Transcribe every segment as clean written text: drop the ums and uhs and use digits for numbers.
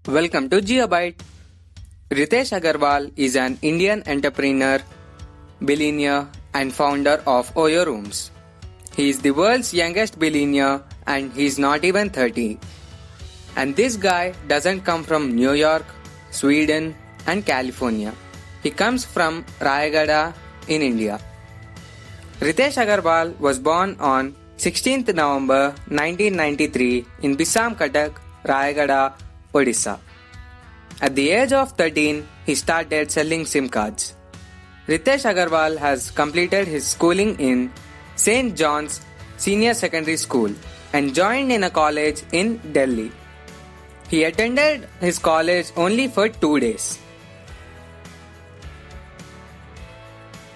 Welcome to Geobyte. Ritesh Agarwal is an Indian entrepreneur, billionaire, and founder of Oyo Rooms. He is the world's youngest billionaire and he's not even 30. And this guy doesn't come from New York, Sweden, and California. He comes from Rayagada in India. Ritesh Agarwal was born on 16th November 1993 in Bissam Cuttack, Rayagada, Odisha. At the age of 13, he started selling SIM cards. Ritesh Agarwal has completed his schooling in St. John's Senior Secondary School and joined in a college in Delhi. He attended his college only for 2 days.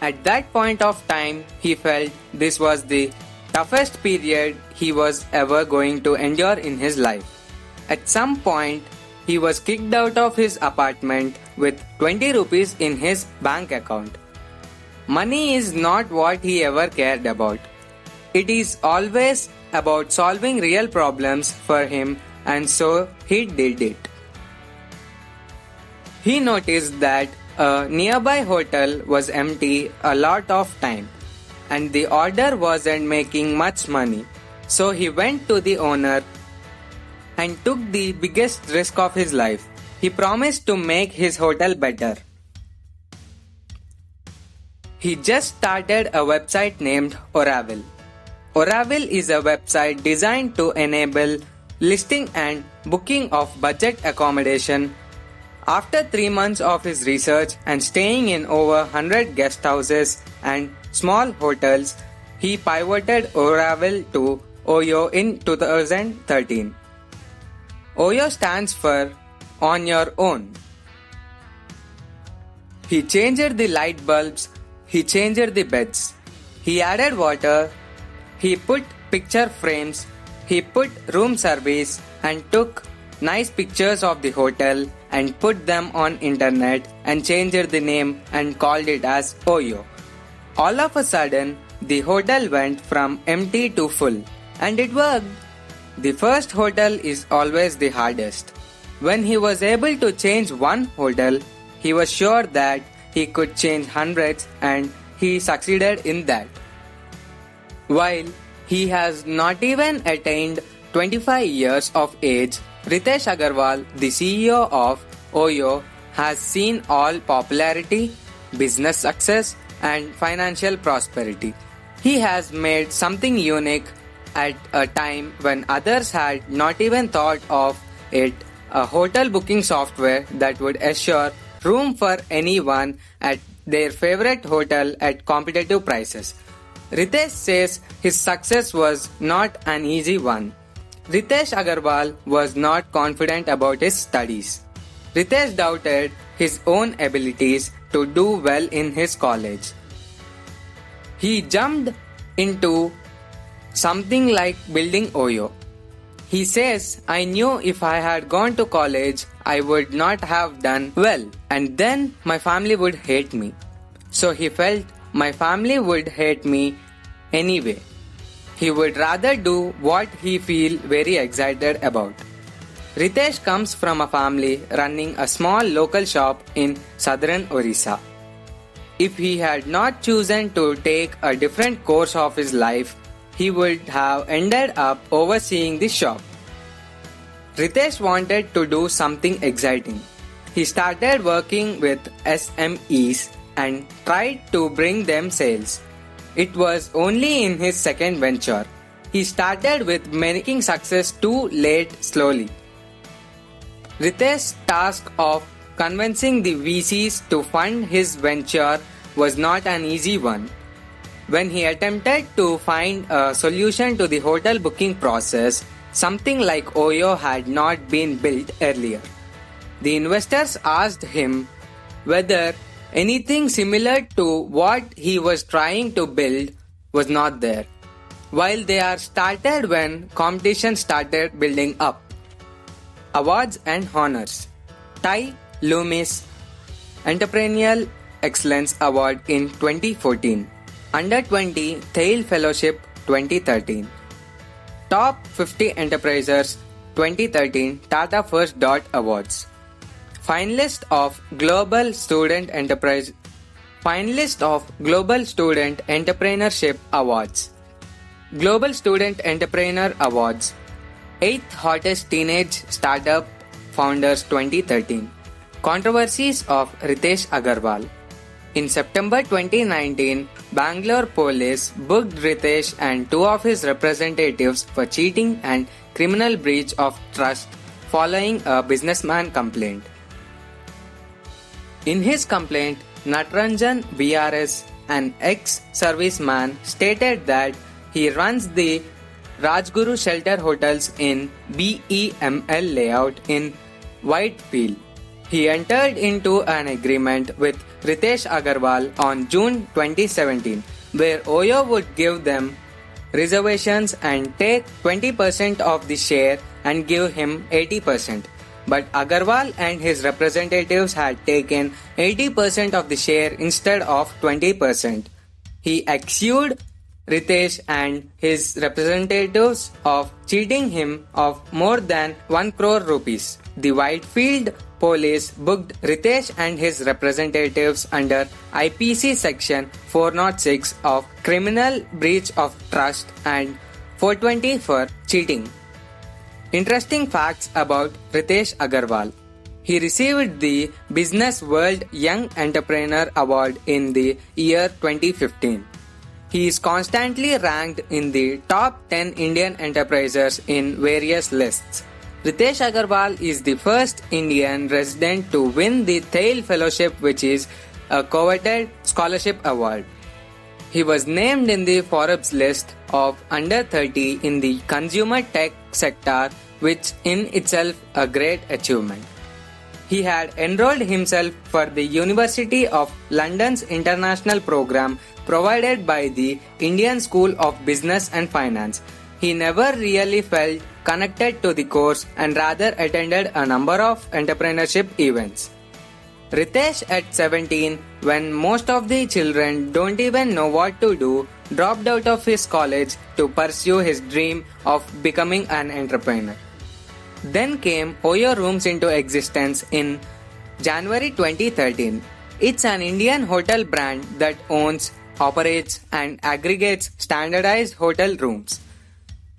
At that point of time, he felt this was the toughest period he was ever going to endure in his life. At some point, he was kicked out of his apartment with 20 rupees in his bank account. Money is not what he ever cared about. It is always about solving real problems for him, and so he did it. He noticed that a nearby hotel was empty a lot of time and the order wasn't making much money. So he went to the owner and took the biggest risk of his life. He promised to make his hotel better. He just started a website named Oravel. Oravel is a website designed to enable listing and booking of budget accommodation. After 3 months of his research and staying in over 100 guest houses and small hotels, he pivoted Oravel to Oyo in 2013. Oyo stands for On Your Own. He changed the light bulbs, he changed the beds, he added water, he put picture frames, he put room service and took nice pictures of the hotel and put them on internet and changed the name and called it as Oyo. All of a sudden, the hotel went from empty to full and it worked. The first hotel is always the hardest. When he was able to change one hotel, he was sure that he could change hundreds and he succeeded in that. While he has not even attained 25 years of age, Ritesh Agarwal, the CEO of Oyo, has seen all popularity, business success, and financial prosperity. He has made something unique at a time when others had not even thought of it, a hotel booking software that would assure room for anyone at their favorite hotel at competitive prices. Ritesh says his success was not an easy one. Ritesh Agarwal was not confident about his studies. Ritesh doubted his own abilities to do well in his college. He jumped into something like building Oyo. He says, I knew if I had gone to college, I would not have done well and then my family would hate me. So he felt my family would hate me anyway. He would rather do what he feel very excited about. Ritesh comes from a family running a small local shop in southern Orissa. If he had not chosen to take a different course of his life, he would have ended up overseeing the shop. Ritesh wanted to do something exciting. He started working with SMEs and tried to bring them sales. It was only in his second venture. He started with making success too late slowly. Ritesh's task of convincing the VCs to fund his venture was not an easy one. When he attempted to find a solution to the hotel booking process, something like Oyo had not been built earlier. The investors asked him whether anything similar to what he was trying to build was not there. While they are started when competition started building up. Awards and honors. Tai Loomis Entrepreneurial Excellence Award in 2014. Under 20 Thale Fellowship 2013. Top 50 Enterprisers 2013 Tata First Dot Awards. Finalist of Global Student Entrepreneurship Awards. Global Student Entrepreneur Awards. 8th Hottest Teenage Startup Founders 2013. Controversies of Ritesh Agarwal. In September 2019, Bangalore police booked Ritesh and two of his representatives for cheating and criminal breach of trust following a businessman complaint. In his complaint, Natranjan VRS, an ex-serviceman, stated that he runs the Rajguru Shelter Hotels in BEML layout in Whitefield. He entered into an agreement with Ritesh Agarwal on June 2017, where Oyo would give them reservations and take 20% of the share and give him 80%. But Agarwal and his representatives had taken 80% of the share instead of 20%. He accused Ritesh and his representatives of cheating him of more than 1 crore rupees. The Whitefield police booked Ritesh and his representatives under IPC section 406 of criminal breach of trust and 420 for cheating. Interesting facts about Ritesh Agarwal. He received the Business World Young Entrepreneur Award in the year 2015. He is constantly ranked in the top 10 Indian enterprises in various lists. Ritesh Agarwal is the first Indian resident to win the Thail Fellowship, which is a coveted scholarship award. He was named in the Forbes list of under 30 in the consumer tech sector, which in itself a great achievement. He had enrolled himself for the University of London's international program provided by the Indian School of Business and Finance. He never really felt connected to the course and rather attended a number of entrepreneurship events. Ritesh at 17, when most of the children don't even know what to do, dropped out of his college to pursue his dream of becoming an entrepreneur. Then came Oyo Rooms into existence in January 2013. It's an Indian hotel brand that owns, operates and aggregates standardized hotel rooms.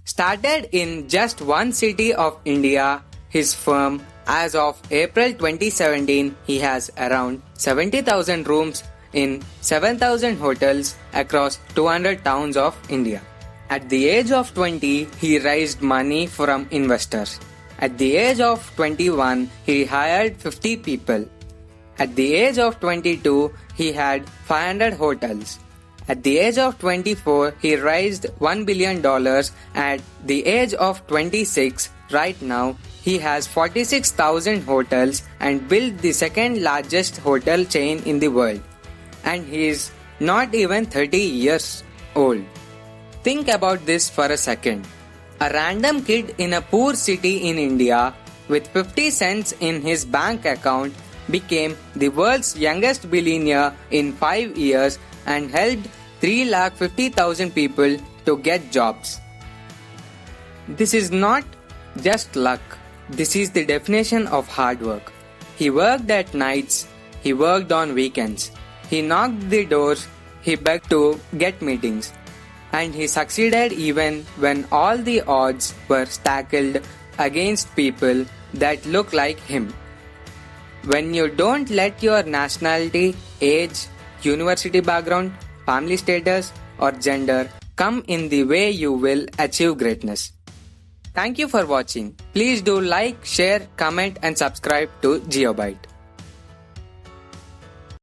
Started in just one city of India, his firm, as of April 2017, he has around 70,000 rooms in 7,000 hotels across 200 towns of India. At the age of 20, he raised money from investors. At the age of 21, he hired 50 people. At the age of 22, he had 500 hotels. At the age of 24, he raised $1 billion. At the age of 26, right now, he has 46,000 hotels and built the second largest hotel chain in the world. And he is not even 30 years old. Think about this for a second. A random kid in a poor city in India with 50 cents in his bank account became the world's youngest billionaire in 5 years and helped 350,000 people to get jobs. This is not just luck. This is the definition of hard work. He worked at nights. He worked on weekends. He knocked the doors. He begged to get meetings. And he succeeded even when all the odds were stacked against people that look like him. When you don't let your nationality, age, university background, family status or gender come in the way, you will achieve greatness. Thank you for watching. Please do like, share, comment and subscribe to GeoByte.